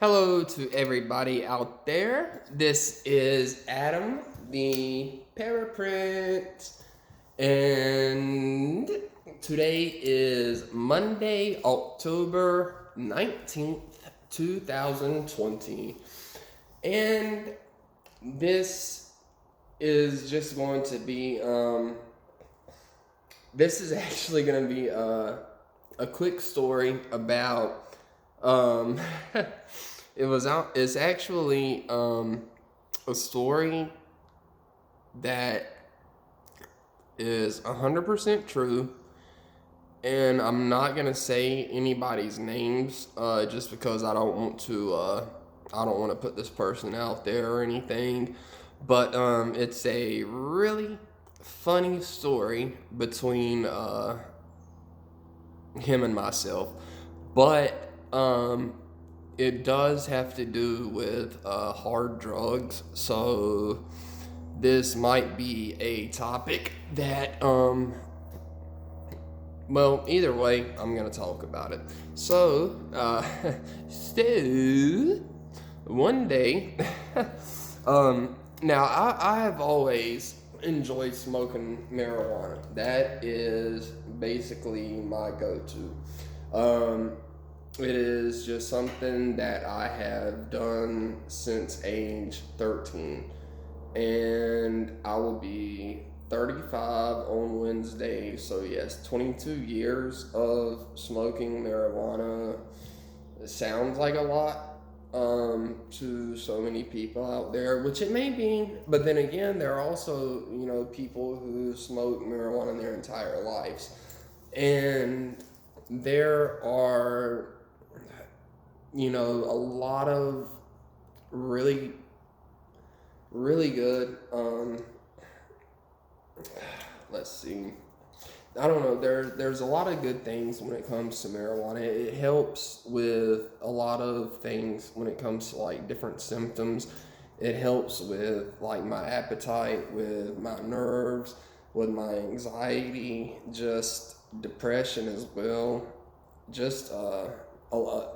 Hello to everybody out there. This is Adam, the Paraprint, and today is Monday, October 19th, 2020. And this is just going to be, this is actually going to be a quick story about, um, it's actually a story that is 100% true, and I'm not gonna say anybody's names just because I don't want to put this person out there or anything, but it's a really funny story between him and myself, but it does have to do with hard drugs. So this might be a topic that well, either way, I'm gonna talk about it. So, so one day, now I have always enjoyed smoking marijuana. That is basically my go-to. It is just something that I have done since age 13, and I will be 35 on Wednesday. So yes, 22 years of smoking marijuana. It sounds like a lot to so many people out there, which it may be, but then again, there are also people who smoke marijuana their entire lives, and there are a lot of really really good let's see, I don't know, there's a lot of good things when it comes to marijuana. It helps with a lot of things when it comes to like different symptoms. It helps with like my appetite, with my nerves, with my anxiety, just depression as well, just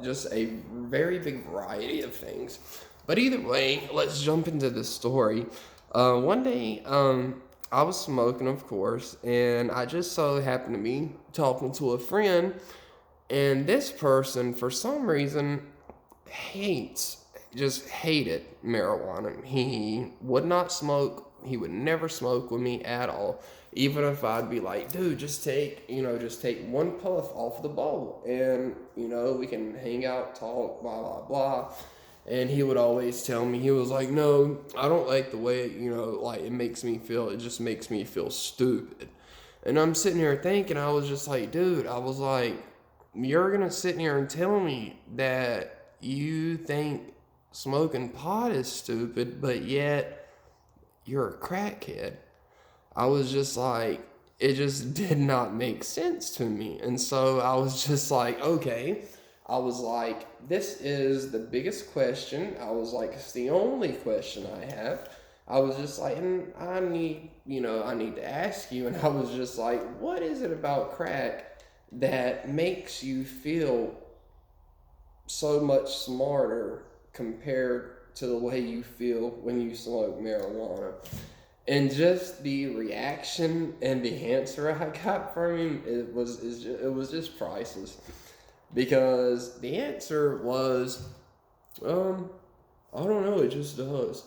just a very big variety of things. But either way, let's jump into the story. One day, I was smoking, of course, and I just so happened to be talking to a friend, and this person, for some reason, just hated marijuana. He would not smoke. He would never smoke with me at all. Even if I'd be like, dude, just take one puff off the bowl, and we can hang out, talk, blah blah blah. And he would always tell me, he was like, no, I don't like the way like it makes me feel. It just makes me feel stupid. And I'm sitting here thinking, I was just like, dude, I was like, you're gonna sit here and tell me that you think smoking pot is stupid, but yet you're a crackhead. I was just like, it just did not make sense to me. And so I was just like, okay. I was like, this is the biggest question. I was like, it's the only question I have. I was just like, and I need to ask you. And I was just like, what is it about crack that makes you feel so much smarter compared to the way you feel when you smoke marijuana? And just the reaction and the answer I got from him, it was just priceless, because the answer was, I don't know, it just does.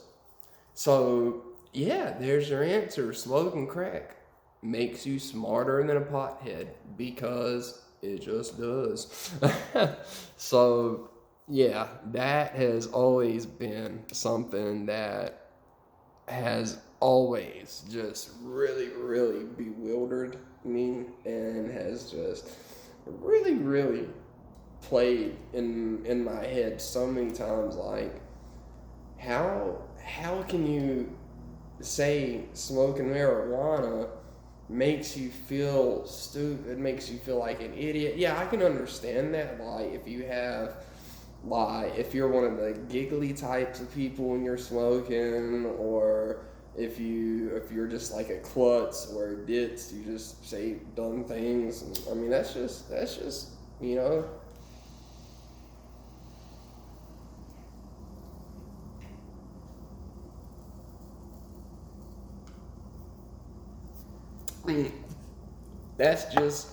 So yeah, there's your answer. Smoking crack makes you smarter than a pothead because it just does. So yeah, that has always been something that has always just really, really bewildered me, and has just really, really played in my head so many times. Like, how can you say smoking marijuana makes you feel stupid, makes you feel like an idiot? Yeah, I can understand that. Like, if you're one of the giggly types of people when you're smoking, or if you're just like a klutz or a ditz, you just say dumb things. And, I mean, that's just you know Mm, That's just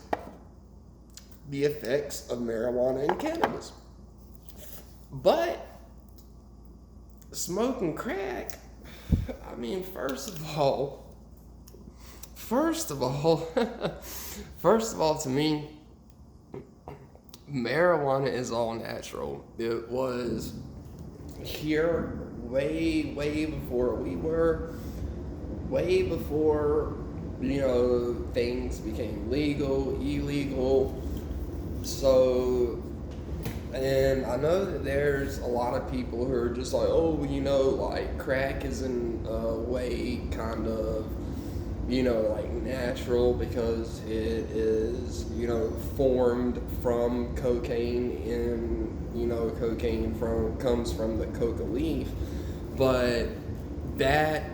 the effects of marijuana and cannabis. But smoking crack, I mean, first of all, first of all, to me, marijuana is all natural. It was here way before we were, way before, things became legal, illegal. So, and I know that there's a lot of people who are just like, oh, like crack is in a way kind of, like natural because it is, formed from cocaine, and, cocaine comes from the coca leaf. But that,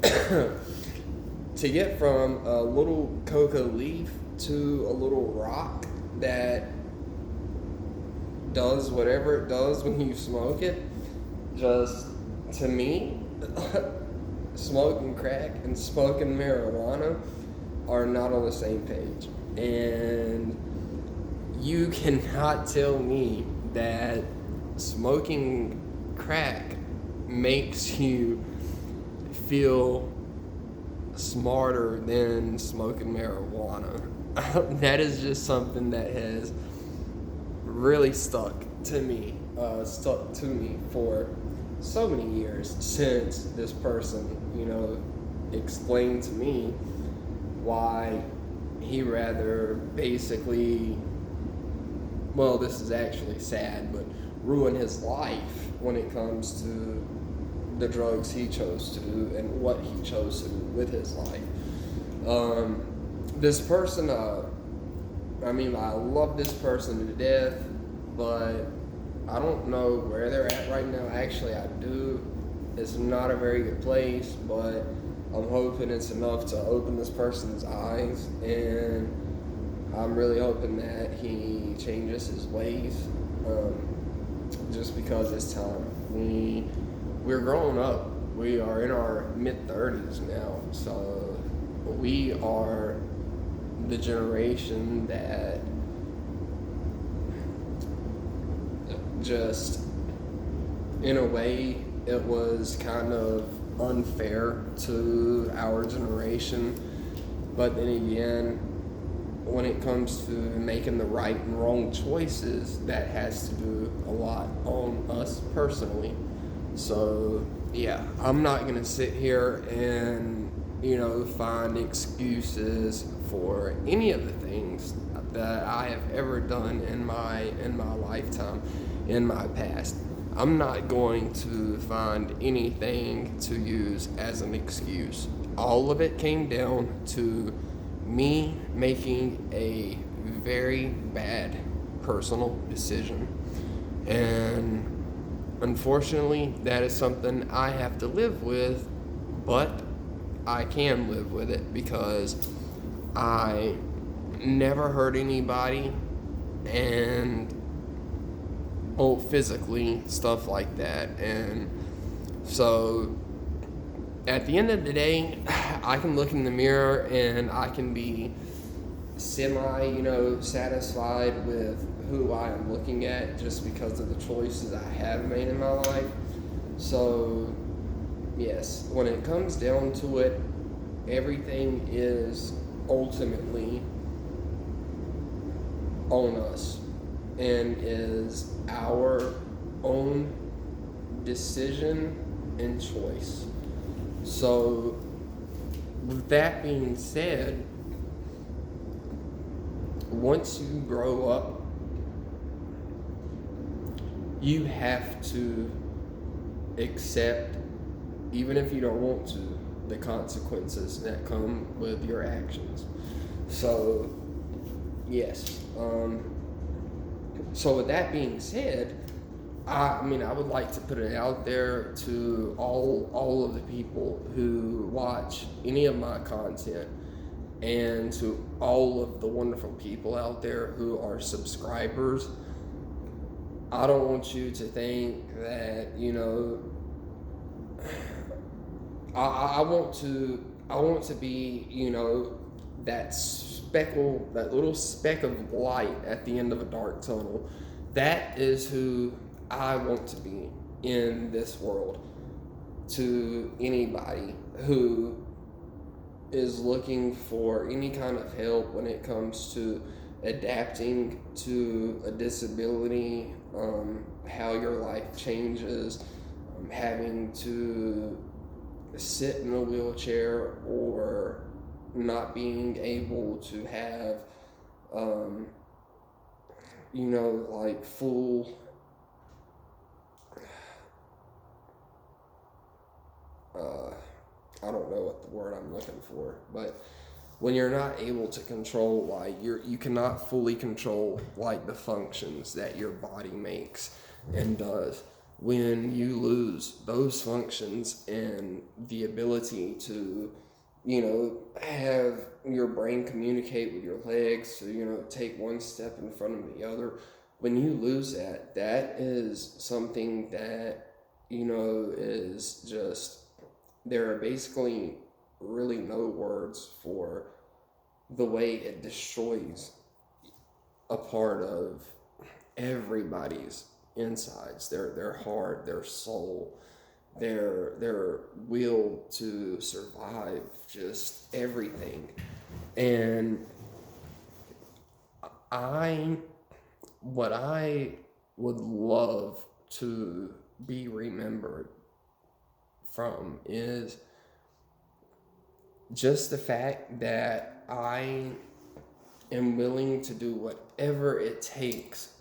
to get from a little coca leaf to a little rock that does whatever it does when you smoke it, just, to me, smoking crack and smoking marijuana are not on the same page. And you cannot tell me that smoking crack makes you feel smarter than smoking marijuana. That is just something that has really stuck to me for so many years since this person, explained to me why he rather basically, well, this is actually sad, but ruin his life when it comes to the drugs he chose to do and what he chose to do with his life. This person, I love this person to death, but I don't know where they're at right now. Actually, I do. It's not a very good place, but I'm hoping it's enough to open this person's eyes, and I'm really hoping that he changes his ways, just because it's time. We're growing up. We are in our mid-30s now, so we are the generation that just, in a way, it was kind of unfair to our generation. But then again, when it comes to making the right and wrong choices, that has to do a lot on us personally. So, yeah, I'm not going to sit here and, find excuses for any of the things that I have ever done in my lifetime, in my past. I'm not going to find anything to use as an excuse. All of it came down to me making a very bad personal decision. And unfortunately, that is something I have to live with, but I can live with it because I never hurt anybody, and physically, stuff like that. And so at the end of the day, I can look in the mirror and I can be satisfied with who I am looking at just because of the choices I have made in my life. So yes, when it comes down to it, everything is ultimately on us and is our own decision and choice. So with that being said, once you grow up, you have to accept, even if you don't want to, the consequences that come with your actions. So, yes. So with that being said, I would like to put it out there to all of the people who watch any of my content, and to all of the wonderful people out there who are subscribers. I don't want you to think that, I want to be, that little speck of light at the end of a dark tunnel. That is who I want to be in this world. To anybody who is looking for any kind of help when it comes to adapting to a disability, how your life changes, having to sit in a wheelchair, or not being able to have, like full, I don't know what the word I'm looking for, but when you're not able to control, like you cannot fully control like the functions that your body makes and does. When you lose those functions and the ability to, have your brain communicate with your legs to, take one step in front of the other, when you lose that, that is something that, is just, there are basically really no words for the way it destroys a part of everybody's insides, their heart, their soul, their will to survive, just everything. And what I would love to be remembered from is just the fact that I am willing to do whatever it takes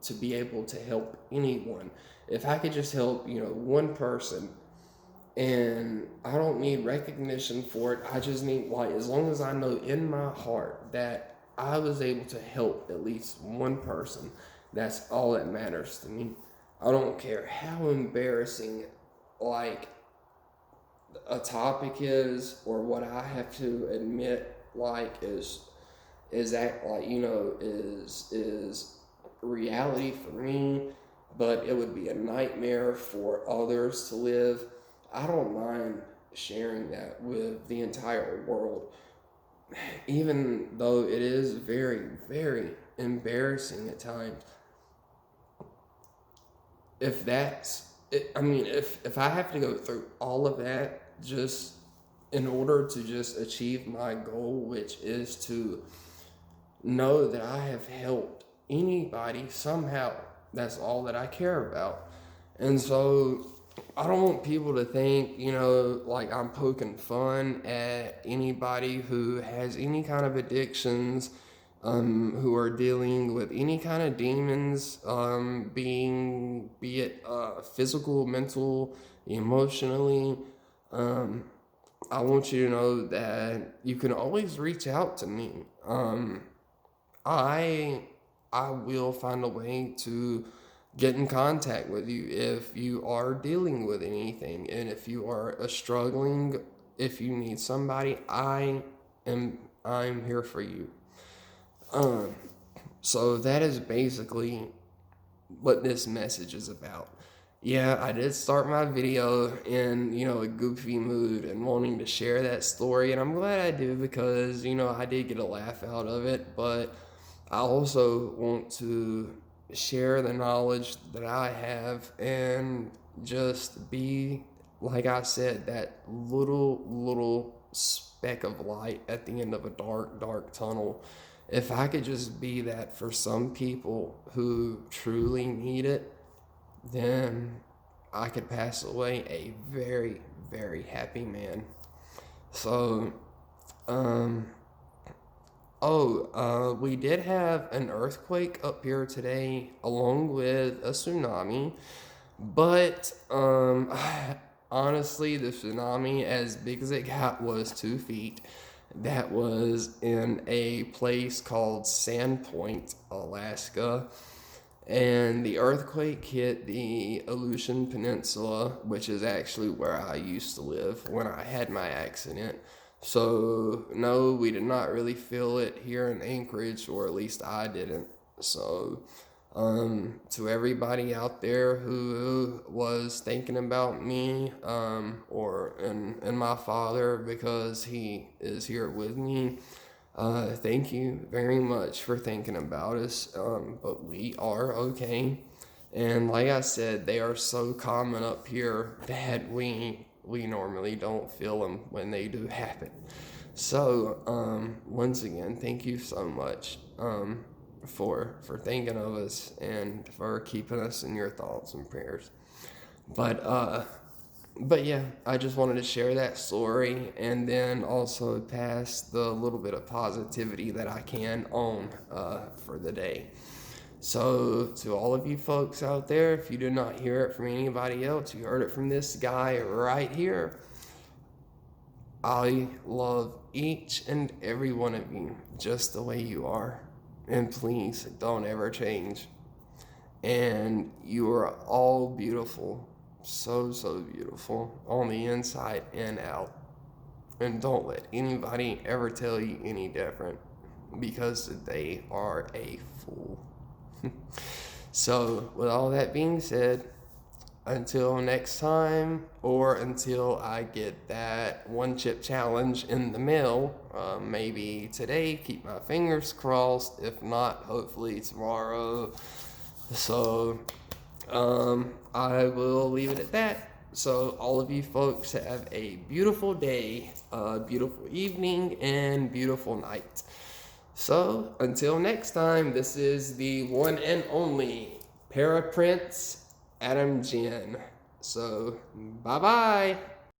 to be able to help anyone. If I could just help, one person, and I don't need recognition for it, I just need, like, as long as I know in my heart that I was able to help at least one person, that's all that matters to me. I don't care how embarrassing, like, a topic is, or what I have to admit, like, is that, like, is reality for me, but it would be a nightmare for others to live. I don't mind sharing that with the entire world, even though it is very, very embarrassing at times. If that's it, I mean, if I have to go through all of that just in order to just achieve my goal, which is to know that I have helped anybody somehow, that's all that I care about. And so I don't want people to think, like I'm poking fun at anybody who has any kind of addictions, who are dealing with any kind of demons, be it physical, mental, emotionally. I want you to know that you can always reach out to me. I I will find a way to get in contact with you if you are dealing with anything, and if you are struggling, if you need somebody, I'm here for you. Um, so that is basically what this message is about. Yeah, I did start my video in, a goofy mood and wanting to share that story, and I'm glad I do because, I did get a laugh out of it, but I also want to share the knowledge that I have and just be, like I said, that little speck of light at the end of a dark, dark tunnel. If I could just be that for some people who truly need it, then I could pass away a very, very happy man. So, um, we did have an earthquake up here today, along with a tsunami. But honestly, the tsunami, as big as it got, was 2 feet. That was in a place called Sandpoint, Alaska. And the earthquake hit the Aleutian Peninsula, which is actually where I used to live when I had my accident. So, no, we did not really feel it here in Anchorage, or at least I didn't. So, to everybody out there who was thinking about me, and my father, because he is here with me, Thank you very much for thinking about us. But we are okay. And like I said, they are so common up here that we normally don't feel them when they do happen. So, once again, thank you so much for thinking of us and for keeping us in your thoughts and prayers. But but yeah, I just wanted to share that story and then also pass the little bit of positivity that I can on for the day. So, to all of you folks out there, if you did not hear it from anybody else, you heard it from this guy right here. I love each and every one of you just the way you are. And please don't ever change. And you are all beautiful. So, so beautiful on the inside and out. And don't let anybody ever tell you any different because they are a fool. So, with all that being said, until next time, or until I get that one chip challenge in the mail, maybe today, keep my fingers crossed. If not, hopefully tomorrow. So, I will leave it at that. So, all of you folks have a beautiful day, beautiful evening, and beautiful night. So, until next time, this is the one and only Paraprince Adam Jen. So, bye bye.